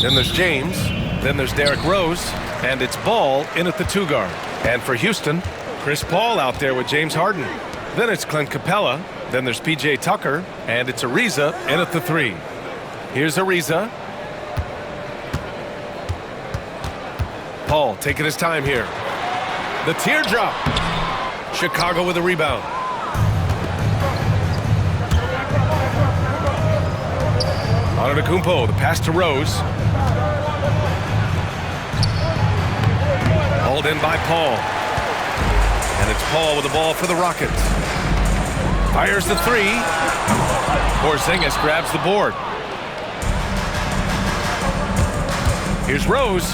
Then there's James. Then there's Derrick Rose. And it's Ball in at the 2 guard. And for Houston, Chris Paul out there with James Harden. Then it's Clint Capella. Then there's P.J. Tucker. And it's Ariza in at the 3. Here's Ariza. Paul taking his time here. The teardrop. Chicago with a rebound. Antetokounmpo, the pass to Rose. Hauled in by Paul. And it's Paul with the ball for the Rockets. Fires the 3. Porzingis grabs the board. Here's Rose.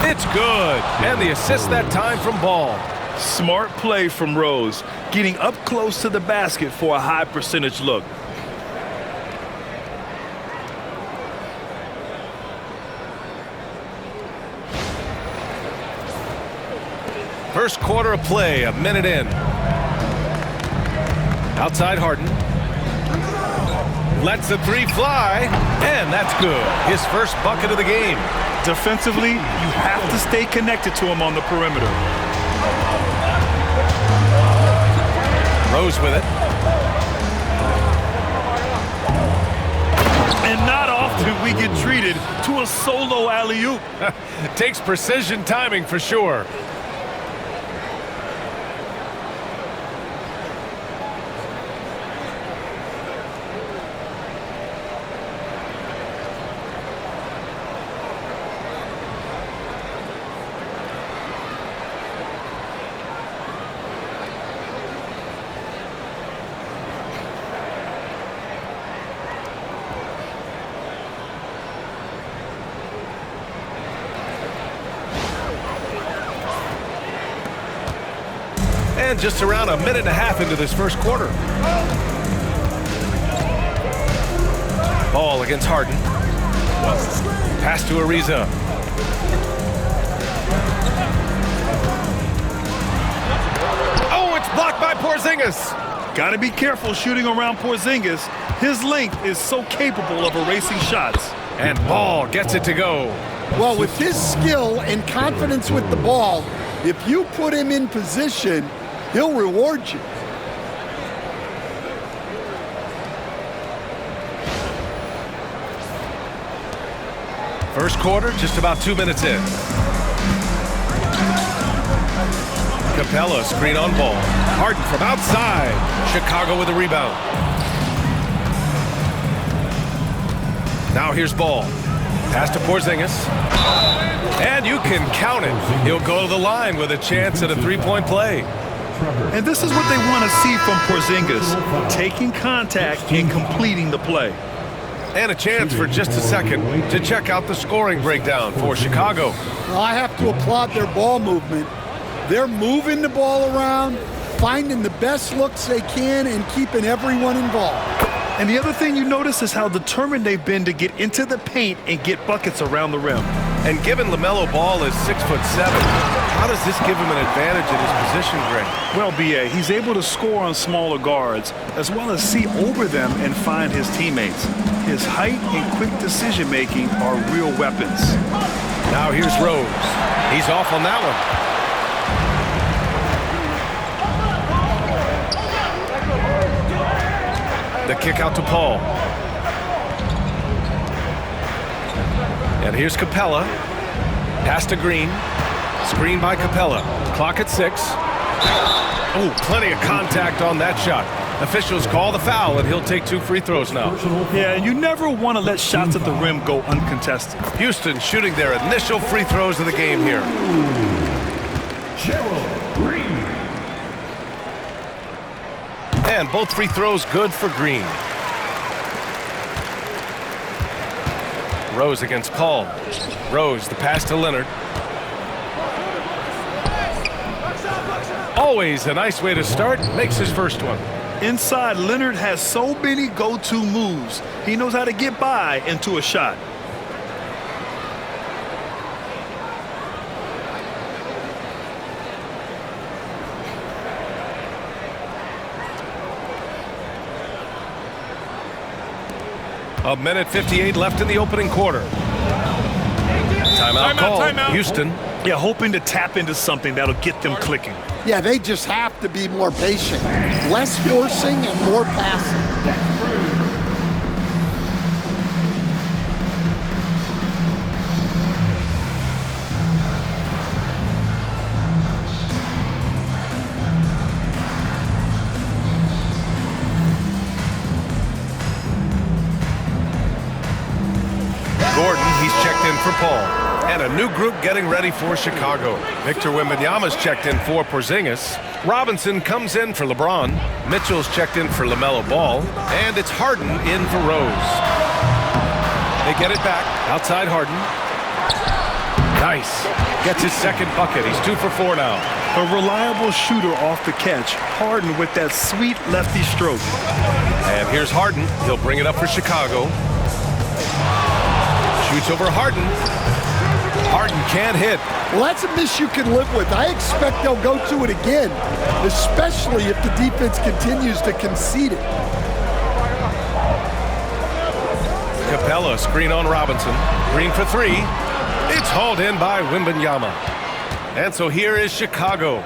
It's good. And the assist that time from Ball. Smart play from Rose, getting up close to the basket for a high percentage look. First quarter of play, a minute in. Outside Harden. Lets the 3 fly, and that's good. His first bucket of the game. Defensively, you have to stay connected to him on the perimeter. Rose with it. And not often we get treated to a solo alley-oop. Takes precision timing for sure. And just around a minute and a half into this first quarter. Ball against Harden. Pass to Ariza. Oh, it's blocked by Porzingis. Got to be careful shooting around Porzingis. His length is so capable of erasing shots. And Ball gets it to go. Well, with his skill and confidence with the ball, if you put him in position, he'll reward you. First quarter, just about 2 minutes in. Capella, screen on Ball. Harden from outside. Chicago with a rebound. Now here's Ball. Pass to Porzingis. And you can count it. He'll go to the line with a chance at a 3-point play. And this is what they want to see from Porzingis, taking contact and completing the play. And a chance for just a second to check out the scoring breakdown for Chicago. Well, I have to applaud their ball movement. They're moving the ball around, finding the best looks they can, and keeping everyone involved. And the other thing you notice is how determined they've been to get into the paint and get buckets around the rim. And given LaMelo Ball is 6'7", how does this give him an advantage in his position, Greg? Well, B.A., he's able to score on smaller guards, as well as see over them and find his teammates. His height and quick decision-making are real weapons. Now here's Rose. He's off on that one. The kick out to Paul. And here's Capella. Pass to Green. Screen by Capella. Clock at 6. Oh, plenty of contact on that shot. Officials call the foul, and he'll take 2 free throws now. Yeah, you never want to let shots at the rim go uncontested. Houston shooting their initial free throws of the game here. Green. And both free throws good for Green. Rose against Paul. Rose, the pass to Leonard. Always a nice way to start. Makes his first one. Inside, Leonard has so many go-to moves. He knows how to get by into a shot. A minute 58 left in the opening quarter. Timeout call. Houston. Yeah, hoping to tap into something that'll get them clicking. Yeah, they just have to be more patient. Less forcing and more passing. Gordon, he's checked in for Paul. And a new group getting ready for Chicago. Victor Wembanyama's checked in for Porzingis. Robinson comes in for LeBron. Mitchell's checked in for LaMelo Ball. And it's Harden in for Rose. They get it back. Outside Harden. Nice. Gets his second bucket. He's 2 for 4 now. A reliable shooter off the catch. Harden with that sweet lefty stroke. And here's Harden. He'll bring it up for Chicago. Shoots over Harden. Harden can't hit. Well, that's a miss you can live with. I expect they'll go to it again, especially if the defense continues to concede it. Capella, screen on Robinson. Green for 3. It's hauled in by Wembanyama. And so here is Chicago.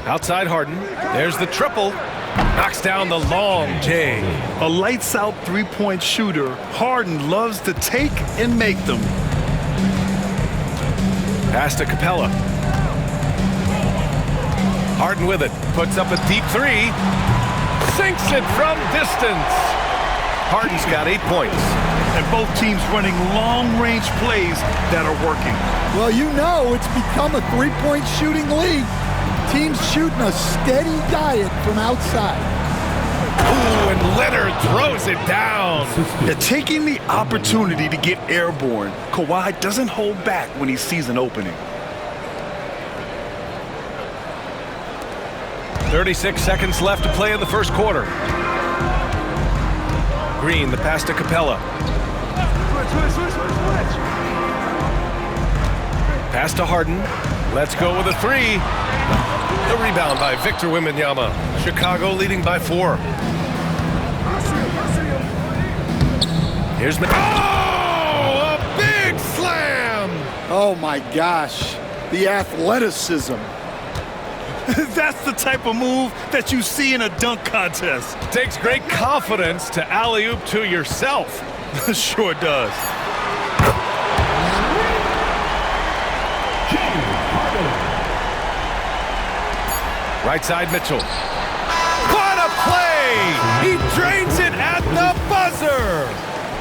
Outside Harden. There's the triple. Knocks down the long J. A lights-out three-point shooter, Harden loves to take and make them. Pass to Capella. Harden with it. Puts up a deep 3. Sinks it from distance. Harden's got 8 points. And both teams running long-range plays that are working. Well, you know it's become a three-point shooting league. Teams shooting a steady diet from outside. Ooh, and Leonard throws it down. They're taking the opportunity to get airborne. Kawhi doesn't hold back when he sees an opening. 36 seconds left to play in the first quarter. Green, the pass to Capella. Pass to Harden. Let's go with a 3. The rebound by Victor Wembanyama. Chicago leading by 4. Here's Oh, a big slam! Oh my gosh, the athleticism. That's the type of move that you see in a dunk contest. Takes great confidence to alley-oop to yourself. Sure does. Right side Mitchell. What a play! He drains it at the buzzer!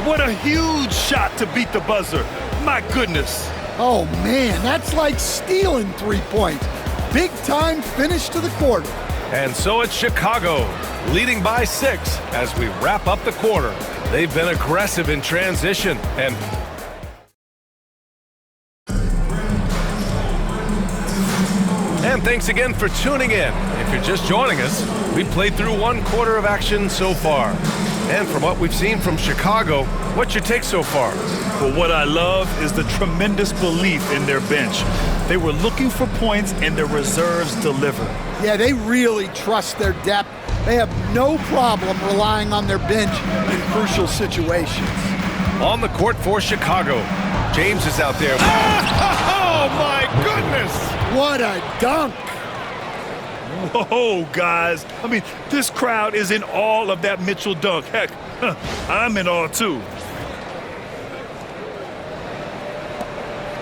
What a huge shot to beat the buzzer. My goodness. Oh man, that's like stealing 3 points. Big time finish to the quarter. And so it's Chicago, leading by 6 as we wrap up the quarter. They've been aggressive in transition and thanks again for tuning in. If you're just joining us, we played through 1 quarter of action so far. And from what we've seen from Chicago, what's your take so far? But what I love is the tremendous belief in their bench. They were looking for points and their reserves delivered. Yeah, they really trust their depth. They have no problem relying on their bench in crucial situations. On the court for Chicago, James is out there. Oh my goodness! What a dunk! Whoa, guys. I mean, this crowd is in awe of that Mitchell dunk. Heck, I'm in awe too.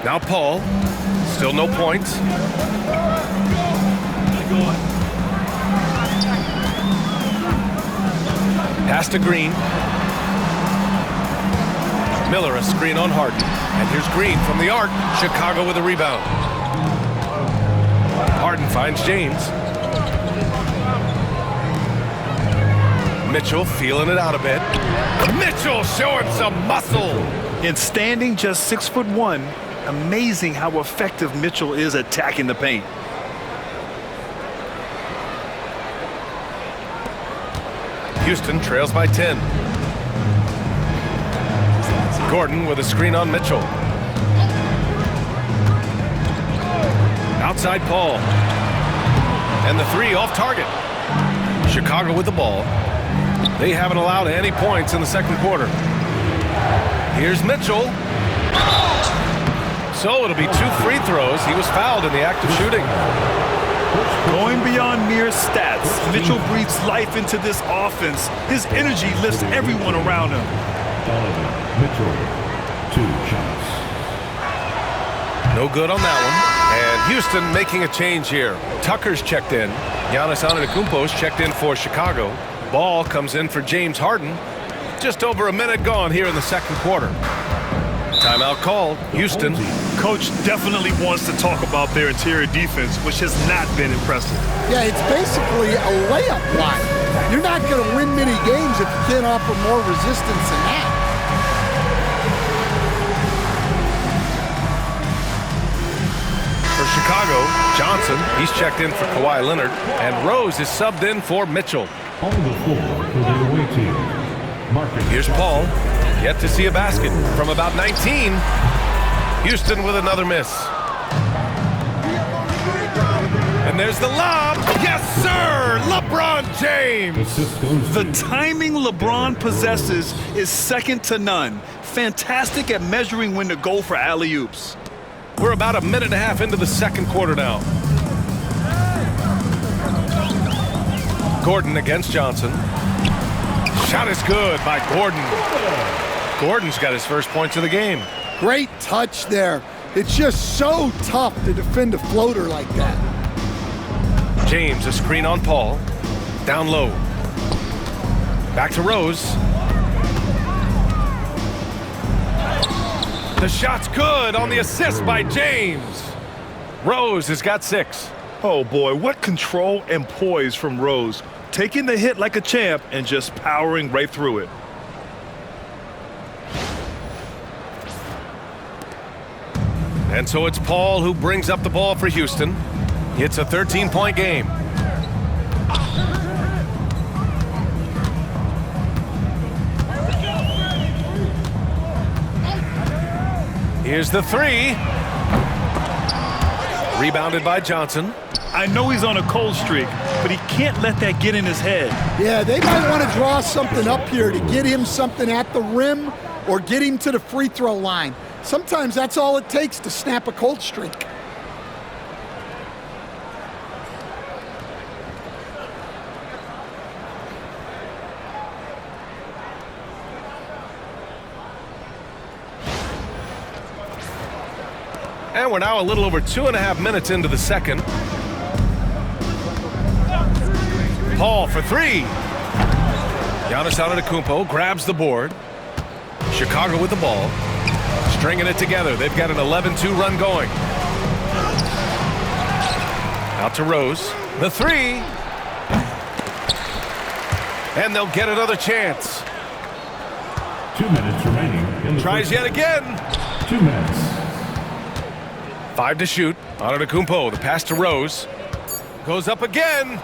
Now Paul, still no points. Pass to Green. Miller a screen on Harden. And here's Green from the arc. Chicago with a rebound. Harden finds James. Mitchell feeling it out a bit. Mitchell showing some muscle. In standing just 6'1", amazing how effective Mitchell is attacking the paint. Houston trails by 10. Gordon with a screen on Mitchell. Outside Paul. And the 3 off target. Chicago with the ball. They haven't allowed any points in the second quarter. Here's Mitchell. So it'll be 2 free throws. He was fouled in the act of shooting. Going beyond mere stats, Mitchell breathes life into this offense. His energy lifts everyone around him. Donovan Mitchell, 2 shots. No good on that one. And Houston making a change here. Tucker's checked in. Giannis Antetokounmpo's checked in for Chicago. Ball comes in for James Harden. Just over a minute gone here in the second quarter. Timeout called. Houston. Coach definitely wants to talk about their interior defense, which has not been impressive. Yeah, it's basically a layup line. You're not going to win many games if you can't offer more resistance than that. For Chicago, Johnson, he's checked in for Kawhi Leonard, and Rose is subbed in for Mitchell. On the floor for the away team, Marcus. Here's Paul, yet to see a basket from about 19. Houston with another miss. And there's the lob. Yes, sir! LeBron James! The timing LeBron possesses is second to none. Fantastic at measuring when to go for alley-oops. We're about a minute and a half into the second quarter now. Gordon against Johnson. Shot is good by Gordon. Gordon's got his first points of the game. Great touch there. It's just so tough to defend a floater like that. James, a screen on Paul. Down low. Back to Rose. The shot's good on the assist by James. Rose has got 6. Oh boy, what control and poise from Rose. Taking the hit like a champ and just powering right through it. And so it's Paul who brings up the ball for Houston. It's a 13-point game. Here's the 3. Rebounded by Johnson. I know he's on a cold streak, but he can't let that get in his head. Yeah, they might want to draw something up here to get him something at the rim or get him to the free throw line. Sometimes that's all it takes to snap a cold streak. And we're now a little over 2.5 minutes into the second. Paul for 3. Giannis Antetokounmpo grabs the board. Chicago with the ball. Stringing it together. They've got an 11-2 run going. Out to Rose. The 3. And they'll get another chance. 2 minutes remaining. In the Tries yet again. 2 minutes. 5 to shoot. Antetokounmpo, the pass to Rose. Goes up again.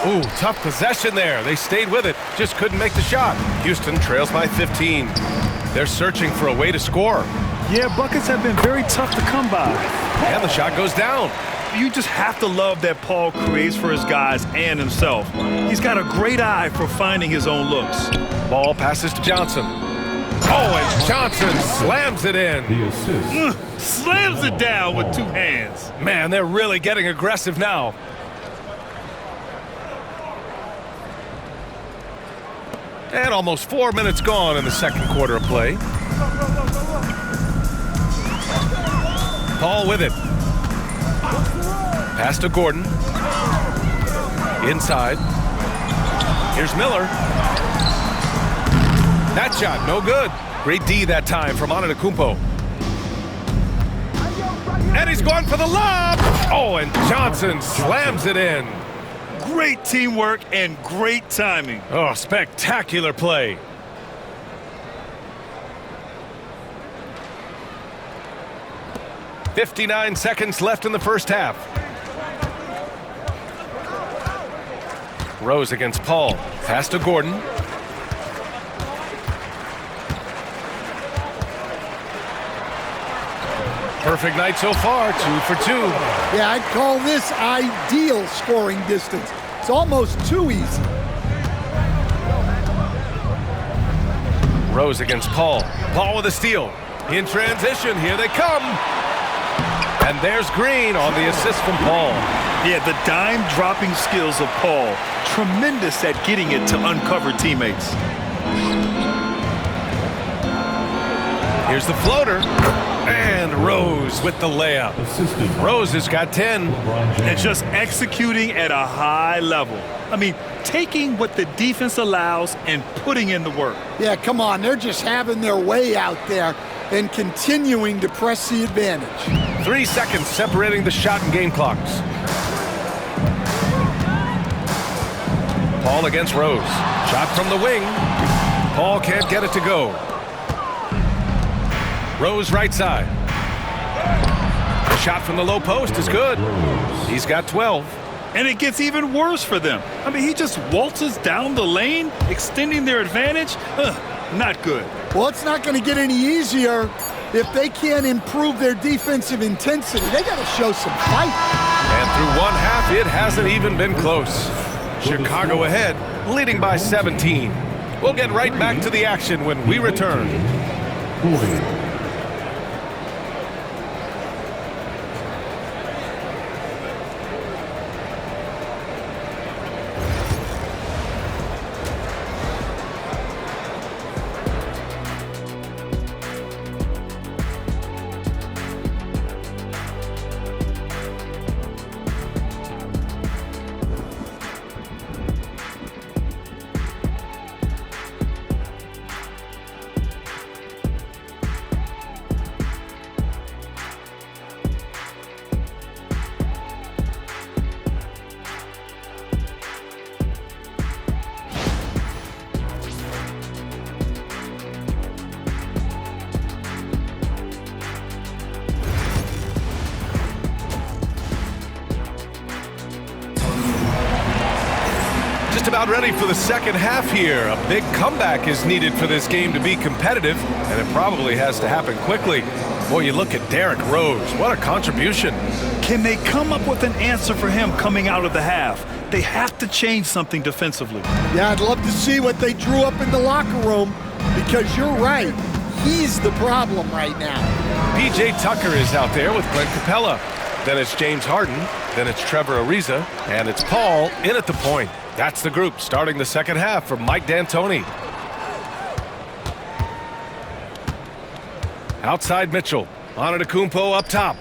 Ooh, tough possession there. They stayed with it. Just couldn't make the shot. Houston trails by 15. They're searching for a way to score. Yeah, buckets have been very tough to come by. And the shot goes down. You just have to love that Paul creates for his guys and himself. He's got a great eye for finding his own looks. Ball passes to Johnson. Oh, and Johnson slams it in. The assist. Slams it down with 2 hands. Man, they're really getting aggressive now. And almost 4 minutes gone in the second quarter of play. Paul with it. Pass to Gordon. Inside. Here's Miller. That shot, no good. Great D that time from Antetokounmpo. And he's going for the lob. Oh, and Johnson slams it in. Great teamwork and great timing. Oh, spectacular play. "59 seconds left in the first half. Rose against Paul. Pass to Gordon. Perfect night so far, 2 for 2. Yeah, I'd call this ideal scoring distance. It's almost too easy. Rose against Paul. Paul with a steal. In transition, here they come. And there's Green on the assist from Paul. Yeah, the dime-dropping skills of Paul. Tremendous at getting it to uncover teammates. Here's the floater. And Rose with the layup. Rose has got 10. And just executing at a high level. I mean, taking what the defense allows and putting in the work. Yeah, come on. They're just having their way out there and continuing to press the advantage. 3 seconds separating the shot and game clocks. Paul against Rose. Shot from the wing. Paul can't get it to go. Rose right side. The shot from the low post is good. He's got 12. And it gets even worse for them. I mean, he just waltzes down the lane, extending their advantage. Not good. Well, it's not going to get any easier if they can't improve their defensive intensity. They got to show some fight. And through one half, it hasn't even been close. Chicago ahead, leading by 17. We'll get right back to the action when we return. Just about ready for the second half here. A big comeback is needed for this game to be competitive, and it probably has to happen quickly. Boy, you look at Derrick Rose. What a contribution. Can they come up with an answer for him coming out of the half? They have to change something defensively. Yeah, I'd love to see what they drew up in the locker room, because you're right. He's the problem right now. P.J. Tucker is out there with Clint Capella. Then it's James Harden. Then it's Trevor Ariza. And it's Paul in at the point. That's the group starting the second half from Mike D'Antoni. Outside Mitchell. Antetokounmpo up top.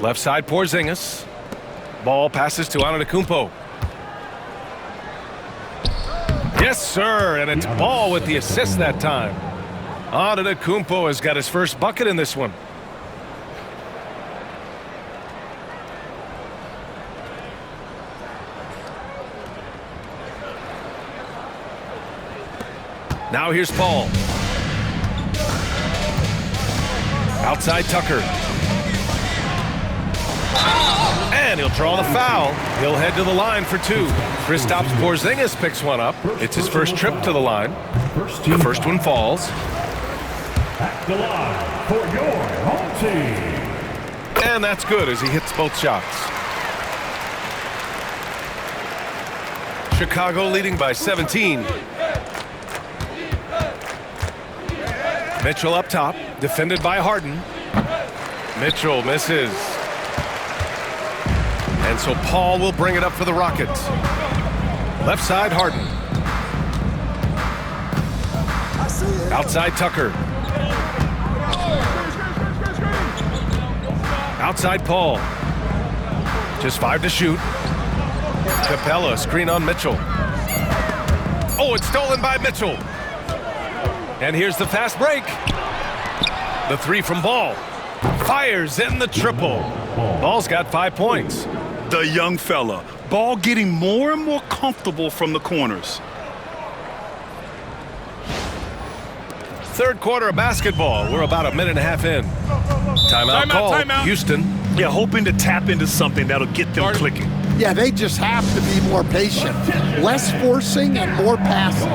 Left side Porzingis. Ball passes to Antetokounmpo. Yes, sir, and it's Ball with the assist that time. Antetokounmpo has got his first bucket in this one. Now here's Paul. Outside Tucker. And he'll draw the foul. He'll head to the line for two. Kristaps Porzingis picks one up. It's his first trip to the line. The first one falls. At the line for your home team. And that's good as he hits both shots. Chicago leading by 17. Mitchell up top, defended by Harden. Mitchell misses. And so Paul will bring it up for the Rockets. Left side, Harden. Outside, Tucker. Outside, Paul. Just 5 to shoot. Capella, screen on Mitchell. Oh, it's stolen by Mitchell. And here's the fast break. The three from Ball. Fires in the triple. Ball's got 5 points. The young fella. Ball getting more and more comfortable from the corners. Third quarter of basketball. We're about a minute and a half in. Timeout call. Timeout. Houston. Yeah, hoping to tap into something that'll get them clicking. Yeah, they just have to be more patient. Less forcing and more passing.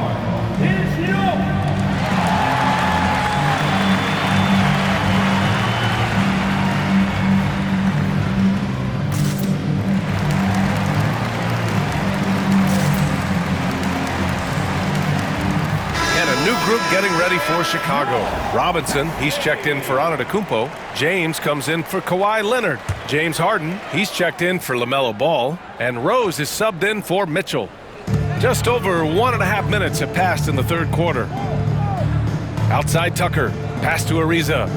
group getting ready for Chicago. Robinson, he's checked in for Antetokounmpo. James comes in for Kawhi Leonard. James Harden, he's checked in for LaMelo Ball. And Rose is subbed in for Mitchell. Just over 1.5 minutes have passed in the third quarter. Outside Tucker, pass to Ariza.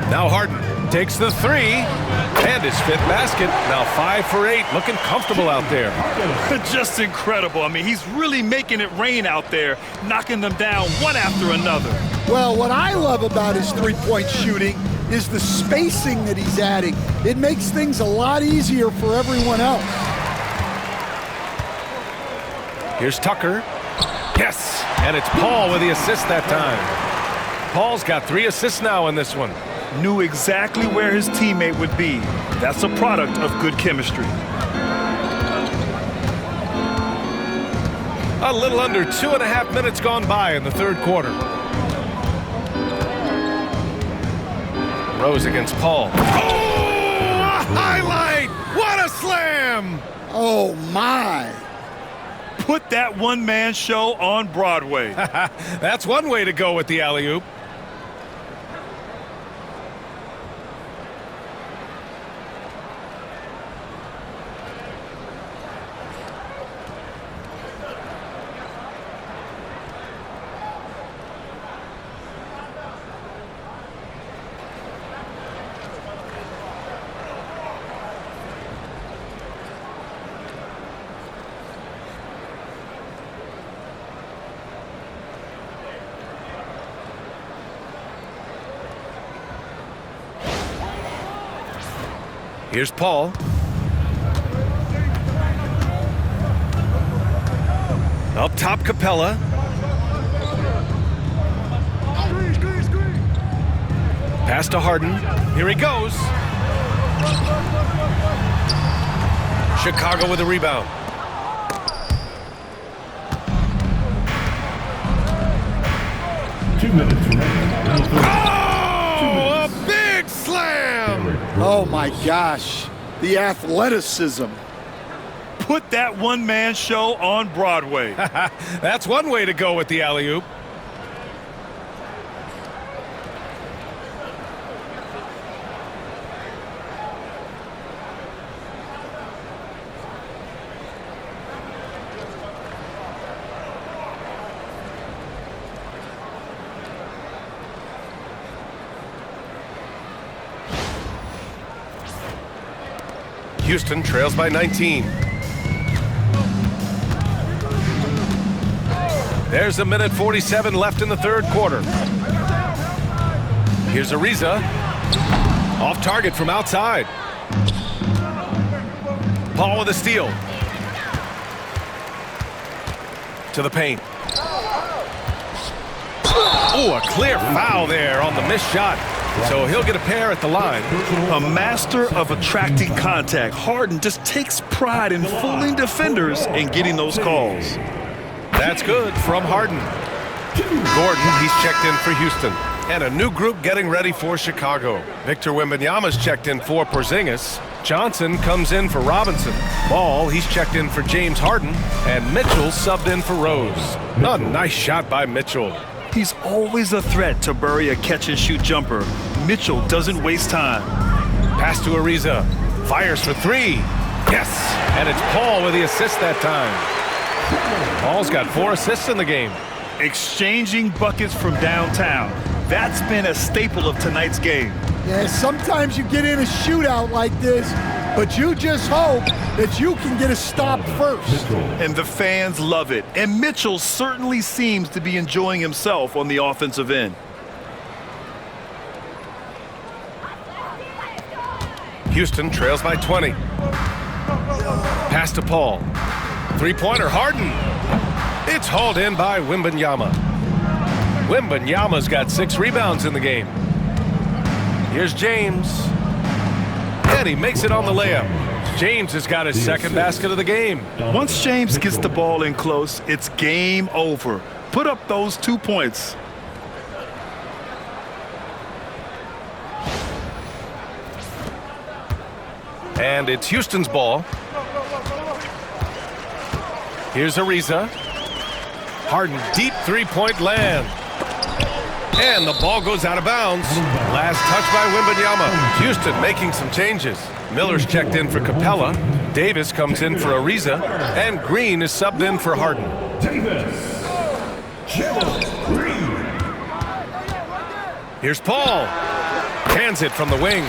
Now Harden takes the three, and his fifth basket. Now 5 for 8, looking comfortable out there. Just incredible. I mean, he's really making it rain out there, knocking them down one after another. Well, what I love about his three-point shooting is the spacing that he's adding. It makes things a lot easier for everyone else. Here's Tucker. Yes, and it's Paul with the assist that time. Paul's got 3 assists now in this one. Knew exactly where his teammate would be. That's a product of good chemistry. A little under 2.5 minutes gone by in the third quarter. Rose against Paul. Oh, a highlight! What a slam! Oh, my. Put that one-man show on Broadway. That's one way to go with the alley-oop. Here's Paul. Up top, Capella. Pass to Harden. Here he goes. Chicago with a rebound. Oh, a big slam! Oh, my gosh. The athleticism. Put that one-man show on Broadway. That's one way to go with the alley-oop. Houston trails by 19. There's 1:47 left in the third quarter. Here's Ariza. Off target from outside. Paul with a steal. To the paint. Oh, a clear foul there on the missed shot. So he'll get a pair at the line. A master of attracting contact. Harden just takes pride in fooling defenders and getting those calls. That's good from Harden. Gordon, he's checked in for Houston. And a new group getting ready for Chicago. Victor Wembanyama's checked in for Porzingis. Johnson comes in for Robinson. Ball, he's checked in for James Harden. And Mitchell subbed in for Rose. A nice shot by Mitchell. He's always a threat to bury a catch-and-shoot jumper. Mitchell doesn't waste time. Pass to Ariza. Fires for 3. Yes! And it's Paul with the assist that time. Paul's got 4 assists in the game. Exchanging buckets from downtown. That's been a staple of tonight's game. Yeah, sometimes you get in a shootout like this, but you just hope that you can get a stop first. And the fans love it. And Mitchell certainly seems to be enjoying himself on the offensive end. Houston trails by 20. Pass to Paul. Three-pointer, Harden. It's hauled in by Wembanyama. Wembanyama's got 6 rebounds in the game. Here's James. And he makes it on the layup. James has got his second basket of the game. Once James gets the ball in close, it's game over. Put up those 2 points. And it's Houston's ball. Here's Ariza. Harden, deep three-point land. And the ball goes out of bounds. Last touch by Wembanyama. Houston making some changes. Miller's checked in for Capella. Davis comes in for Ariza. And Green is subbed in for Harden. Davis. Green. Here's Paul. Hands it from the wing.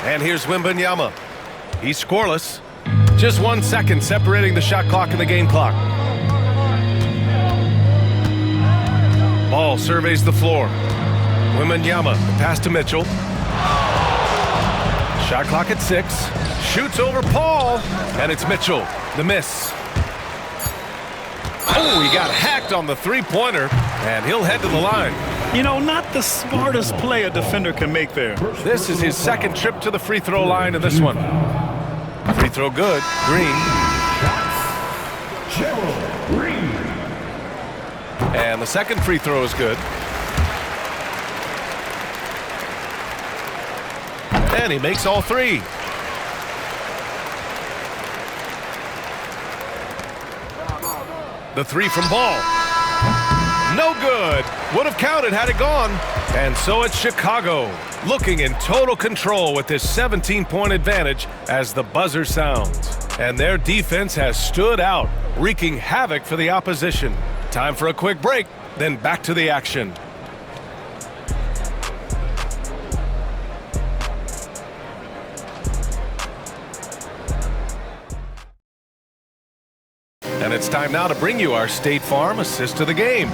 And here's Wembanyama. He's scoreless. Just 1 second separating the shot clock and the game clock. Ball surveys the floor. Wembanyama, the pass to Mitchell. Shot clock at 6. Shoots over Paul. And it's Mitchell, the miss. Oh, he got hacked on the three-pointer, and he'll head to the line. You know, not the smartest play a defender can make there. This is his second trip to the free throw line in this one. Free throw good. Green. Gerald Green. And the second free throw is good. And he makes all 3. The 3 from Ball. No good. Would have counted had it gone. And so it's Chicago, looking in total control with this 17-point advantage as the buzzer sounds. And their defense has stood out, wreaking havoc for the opposition. Time for a quick break, then back to the action. And it's time now to bring you our State Farm assist of the game.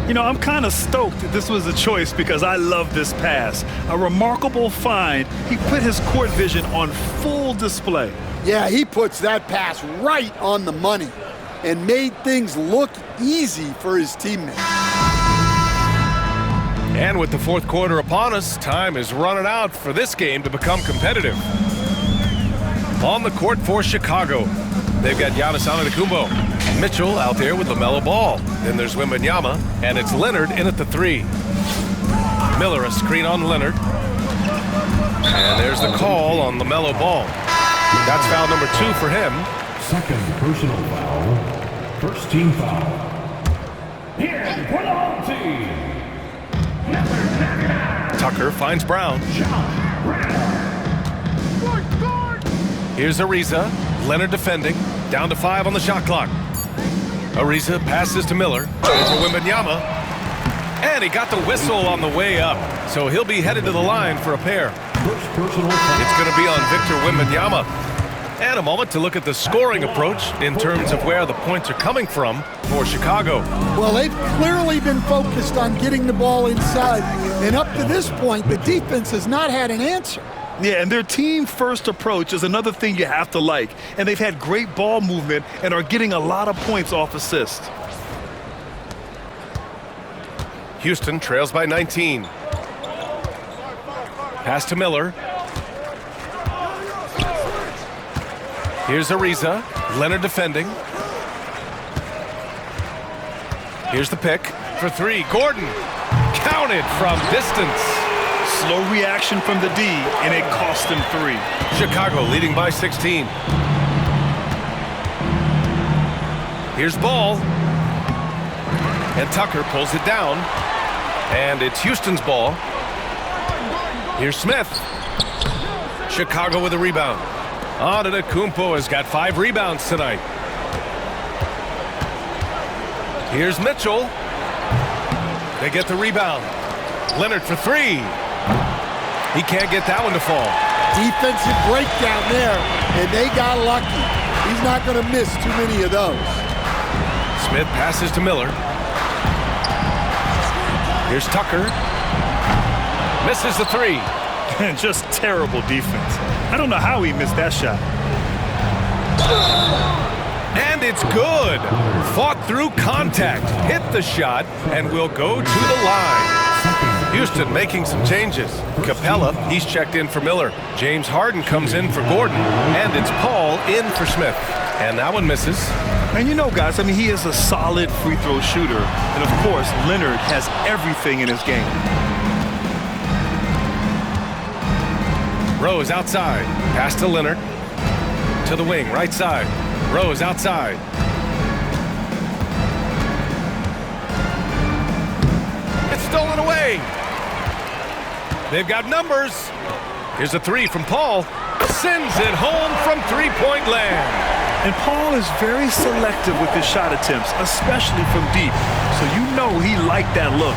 You know, I'm kind of stoked that this was a choice because I love this pass. A remarkable find. He put his court vision on full display. Yeah, he puts that pass right on the money and made things look easy for his teammates. And with the fourth quarter upon us, time is running out for this game to become competitive. On the court for Chicago, they've got Giannis Antetokounmpo. Mitchell out there with LaMelo Ball. Then there's Wembanyama, and it's Leonard in at the 3. Miller a screen on Leonard. And there's the call on LaMelo Ball. That's foul number 2 for him. Second personal foul. First team foul. Here for the home team. Tucker finds Brown. Here's Ariza. Leonard defending. Down to 5 on the shot clock. Ariza passes to Miller. Over Wembanyama. And he got the whistle on the way up. So he'll be headed to the line for a pair. First personal foul. It's going to be on Victor Wembanyama. And a moment to look at the scoring approach in terms of where the points are coming from for Chicago. Well, they've clearly been focused on getting the ball inside. And up to this point, the defense has not had an answer. Yeah, and their team-first approach is another thing you have to like. And they've had great ball movement and are getting a lot of points off assist. Houston trails by 19. Pass to Miller. Here's Ariza. Leonard defending. Here's the pick for 3. Gordon counted from distance. Slow reaction from the D, and it cost him 3. Chicago leading by 16. Here's Ball. And Tucker pulls it down. And it's Houston's ball. Here's Smith. Chicago with a rebound. Antetokounmpo has got 5 rebounds tonight. Here's Mitchell. They get the rebound. Leonard for 3. He can't get that one to fall. Defensive breakdown there, and they got lucky. He's not going to miss too many of those. Smith passes to Miller. Here's Tucker. Misses the 3. Just terrible defense. I don't know how he missed that shot. And it's good. Fought through contact, hit the shot, and will go to the line. Houston making some changes. Capella, he's checked in for Miller. James Harden comes in for Gordon. And it's Paul in for Smith. And that one misses. And you know, guys, I mean, he is a solid free throw shooter. And, of course, Leonard has everything in his game. Rose outside. Pass to Leonard. To the wing, right side. Rose outside. It's stolen away. They've got numbers. Here's a three from Paul. Sends it home from three-point land. And Paul is very selective with his shot attempts, especially from deep. So you know he liked that look.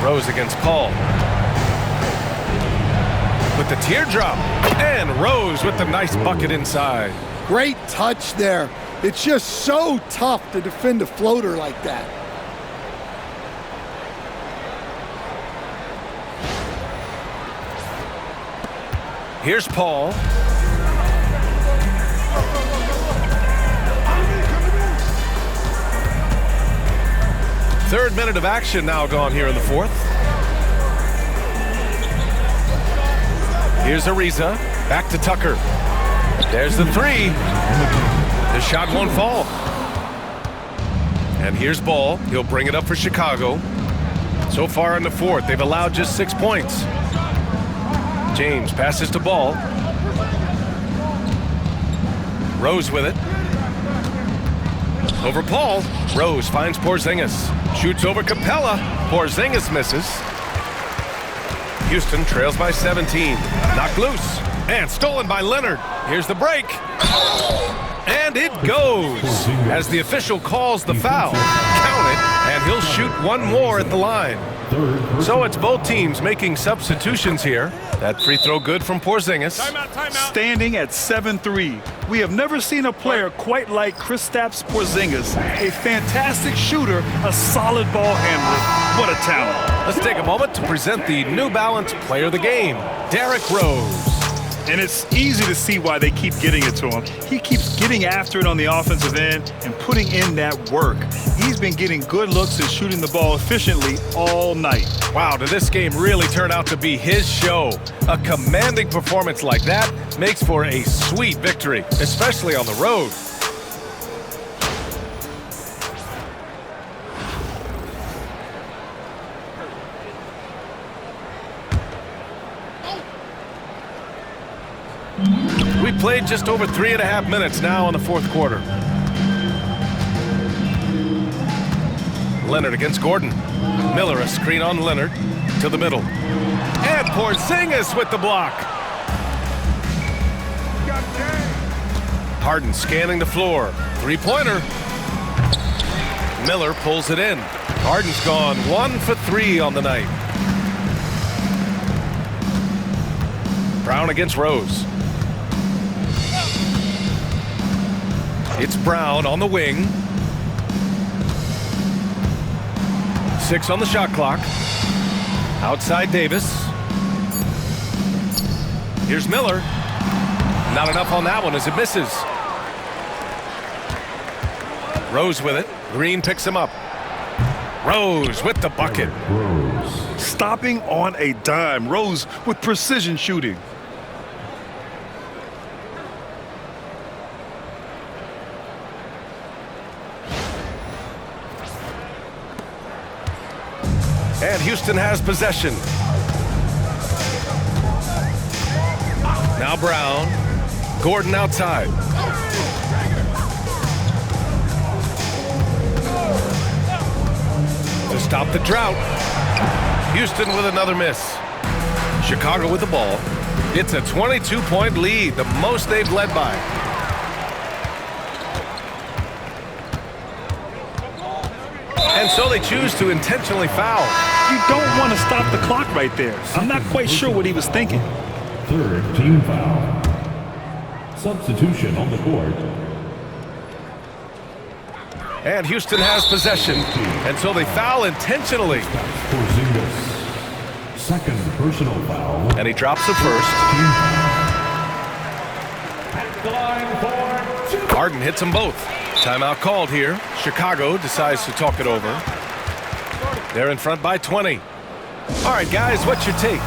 Rose against Paul. With the teardrop. And Rose with the nice bucket inside. Great touch there. It's just so tough to defend a floater like that. Here's Paul. Third minute of action now gone here in the fourth. Here's Ariza. Back to Tucker. There's the three. The shot won't fall. And here's Ball. He'll bring it up for Chicago. So far in the fourth, they've allowed just 6 points. James passes to Ball. Rose with it. Over Paul. Rose finds Porzingis. Shoots over Capella. Porzingis misses. Houston trails by 17. Knocked loose. And stolen by Leonard. Here's the break. And it goes. As the official calls the foul. Count it. And he'll shoot one more at the line. So it's both teams making substitutions here. That free throw good from Porzingis. Timeout. Standing at 7-3. We have never seen a player quite like Kristaps Porzingis. A fantastic shooter, a solid ball handler. What a talent. Let's take a moment to present the New Balance Player of the Game, Derrick Rose. And it's easy to see why they keep getting it to him. He keeps getting after it on the offensive end and putting in that work. He's been getting good looks and shooting the ball efficiently all night. Wow, did this game really turn out to be his show? A commanding performance like that makes for a sweet victory, especially on the road. We played just over 3.5 minutes now in the fourth quarter. Leonard against Gordon. Miller a screen on Leonard to the middle. And Porzingis with the block. Harden scanning the floor. Three-pointer. Miller pulls it in. Harden's gone 1 for 3 on the night. Brown against Rose. It's Brown on the wing. 6 on the shot clock. Outside Davis. Here's Miller. Not enough on that one as it misses. Rose with it. Green picks him up. Rose with the bucket. Stopping on a dime. Rose with precision shooting. And Houston has possession. Now Brown. Gordon outside. To stop the drought. Houston with another miss. Chicago with the ball. It's a 22-point lead, the most they've led by. And so they choose to intentionally foul. You don't want to stop the clock right there. I'm not quite sure what he was thinking. Third team foul. Substitution on the court. And Houston has possession. And so they foul intentionally. Porzingis. Second personal foul. And he drops the first. At the line for 2. Harden hits them both. Timeout called here. Chicago decides to talk it over. They're in front by 20. All right, guys, what's your take?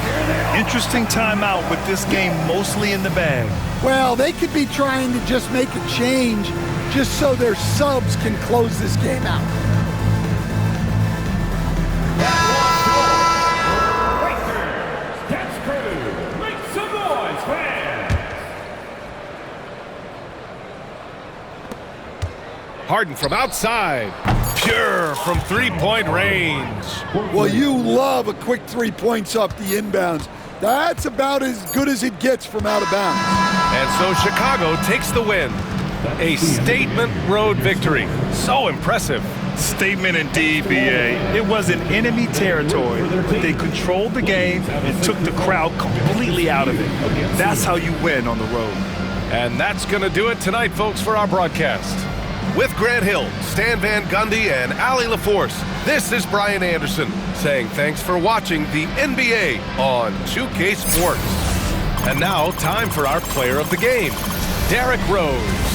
Interesting timeout with this game mostly in the bag. Well, they could be trying to just make a change just so their subs can close this game out. Racers, Catch Crew, make some noise Harden from outside. Pure from three-point range. Well, you love a quick 3 points off the inbounds. That's about as good as it gets from out of bounds. And so Chicago takes the win. A statement road victory. So impressive. Statement indeed, BA. It was in enemy territory, but they controlled the game and took the crowd completely out of it. That's how you win on the road. And that's going to do it tonight, folks, for our broadcast. With Grant Hill, Stan Van Gundy, and Allie LaForce, this is Brian Anderson saying thanks for watching the NBA on 2K Sports. And now, time for our player of the game, Derrick Rose.